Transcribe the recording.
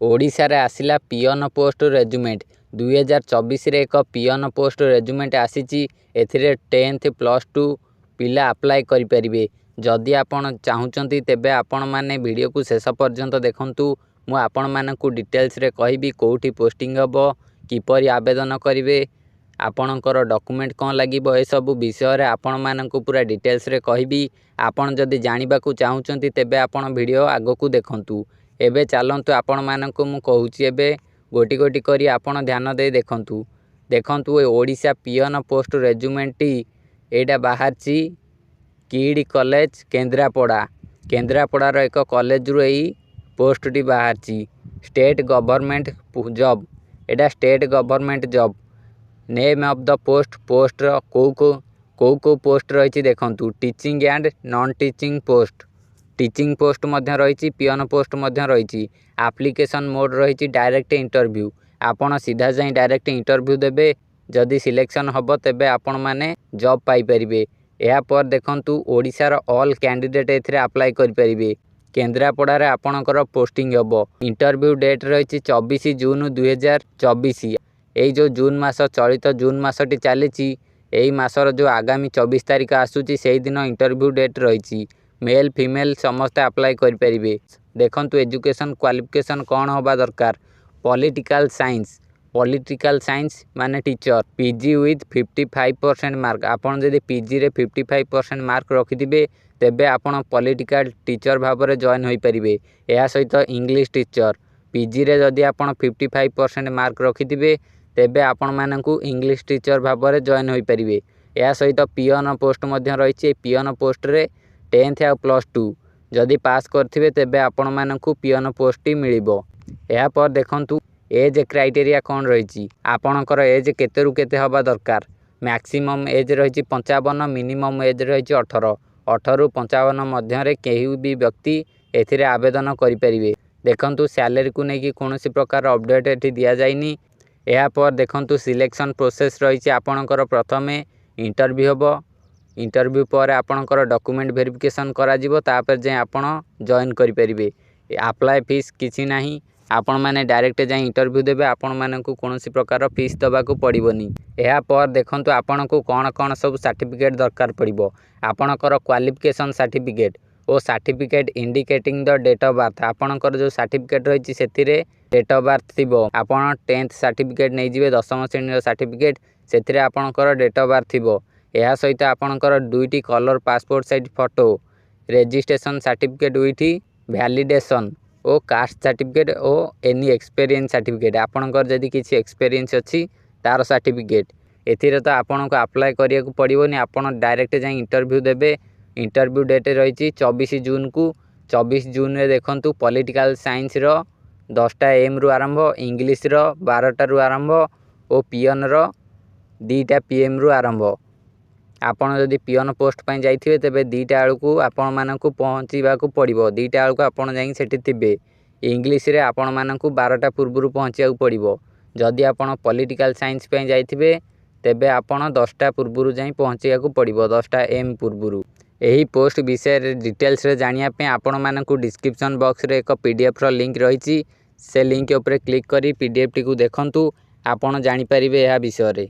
ओडिशारे आसिला पियन post रेजुमेंट 2024 रे एक पियन post रेजुमेंट आसीची। एथिरे 10th +2 पिला अप्लाई करि परिबे। जदि आपण चाहुचंती तेबे आपण माने वीडियो को शेष पर्यंत देखंतु। मु आपण मानकु डिटेल्स रे कहिबी कोठी पोस्टिंग हबो, किपरि आवेदन करिवे, आपणकर डॉक्यूमेंट कौन लागिबो, ए सब विषय रे आपण मानकु पूरा डिटेल्स रे कहिबी। आपण जदि जानिबाकू चाहुचंती तेबे आपण वीडियो आगकू देखंतु। एबे चलंतु आपण मानकु मु कहूची एबे गोटी गोटी करी आपण ध्यान दे देखंतु। देखंतु ए ओडिशा पियन पोस्ट रेजुमेंटी एडा बाहरची किड कॉलेज केंद्रापड़ा रो एक कॉलेज रु एई पोस्ट टी बाहरची। स्टेट गवर्नमेंट जॉब, एडा state government job. Name of the post रो को पोस्ट रही देखंतु। Teaching and non teaching post, teaching post मध्य रही, पियन पोस्ट मध्य रही। एप्लिकेशन मोड रही डायरेक्ट इंटरव्यू। आपण सीधा जाई डायरेक्ट इंटरव्यू देबे। जदि सिलेक्शन हबो तेबे आपण माने जॉब पाई परिबे। या पर देखंतु ओडिसा रो ऑल कैंडिडेट एथिरे अप्लाई करि परिबे। केंद्रापड़ा रे आपणकर पोस्टिंग हबो। इंटरव्यू डेट रही 24 जून 2024। एई जो जून मास चलित जून मासटी चलीची, एई मासर जो आगामी 24 तारिख आसुची सेही दिन इंटरव्यू डेट रही। मेल फीमेल समस्त अप्लाई करि परिबे। देखंतु एजुकेशन क्वालिफिकेशन कौन होबा दरकार। पॉलिटिकल साइंस माने टीचर, पीजी विथ 55% मार्क। आपण जदि पीजी रे 55% मार्क रखिथिबे तेबे आपण पॉलिटिकल टीचर भाबरे जॉइन होई परिबे। एहा सहित इंग्लिश टीचर, पीजी रे जदि आपण 55% मार्क रखिथिबे तेबे आपण मानकु इंग्लिश टीचर भाबरे जॉइन होई परिबे। एहा सहित पियन पोस्ट मध्य रही। पियन पोस्ट रे 10th आ +2 जदि पास करथिबे तेबे आपण मानकु पियन पोस्ट मिलिबो। एहा पर देखंतु एज क्राइटेरिया कौन रही। आपणकर एज केते रु केते हबा दरकार। मैक्सिमम एज रही 55, मिनिमम एज रही 18 रु 55 मध्य रे केही भी व्यक्ति एथिरे आवेदन करि परिबे। देखंतु सैलरी को नेकी कोनोसी प्रकार अपडेट एठी दिया जाइनी। एहा पर देखंतु सिलेक्शन प्रोसेस रही। आपणकर प्रथमे इंटरव्यू हबो। इंटरव्यू पर आपणकर डॉक्यूमेंट वेरिफिकेशन करा जिवो, तापर जे आपण जॉइन करि परिबे। अप्लाई फीस किछि नाही। आपण माने डायरेक्ट जाई इंटरव्यू देबे। आपण मानकु कोनोसी प्रकार फीस दबाकू पड़िबोनी। एहा पर देखंतु आपणकु कोन कोन सब सर्टिफिकेट दरकार पड़िबो। आपणकर क्वालिफिकेशन सर्टिफिकेट ओ certificate indicating the date of birth. आपणकर जो सर्टिफिकेट रही सेथिरे डेट ऑफ बर्थ थिबो। आपण 10th सर्टिफिकेट नै जिवे, 10th श्रेणी सर्टिफिकेट सेथिरे आपणकर डेट ऑफ बर्थ थिबो। एहा सहित आपणकर 2टी colour passport size photo, registration certificate with validation ओ कास्ट सर्टिफिकेट ओ एनी एक्सपीरियंस सर्टिफिकेट। आपणकर जदि किछि एक्सपीरियंस अछि तार सर्टिफिकेट। एथिरे तो आपनको अप्लाई करिया को पड़िबोनी। आपण डायरेक्ट जाई इंटरव्यू देबे। इंटरव्यू डेट रही 24 जून को। 24 जून रे देखंतु पॉलिटिकल साइंस रो 10टा AM रु आरंभ, इंग्लिश रो 12टा रु आरंभ ओ पियन रो 2टा PM रु आरंभ। आपण जदि पियन पोस्ट पई जाइथिबे तेबे 2टा बेलकू आपण मानकु पहुंचीबाकू पड़िबो। 2टा बेलकू आपण जाई सेठी थिबे। इंग्लिश रे आपण मानकु 12टा पूर्वरु पहुंचियाकू पड़िबो। जदि आपण पॉलिटिकल साइंस पई जाइथिबे तेबे आपण 10टा पूर्वरु जाई पहुंचियाकू पड़िबो, 10टा AM पूर्वरु। एही पोस्ट विषय रे डिटेल्स रे जानिया पे आपण मानकु डिस्क्रिप्शन बॉक्स रे एक PDF रो लिंक रहिछि। से लिंक ऊपर क्लिक करी PDF टी को देखंतु। आपण जानि परिबे एहा विषय रे।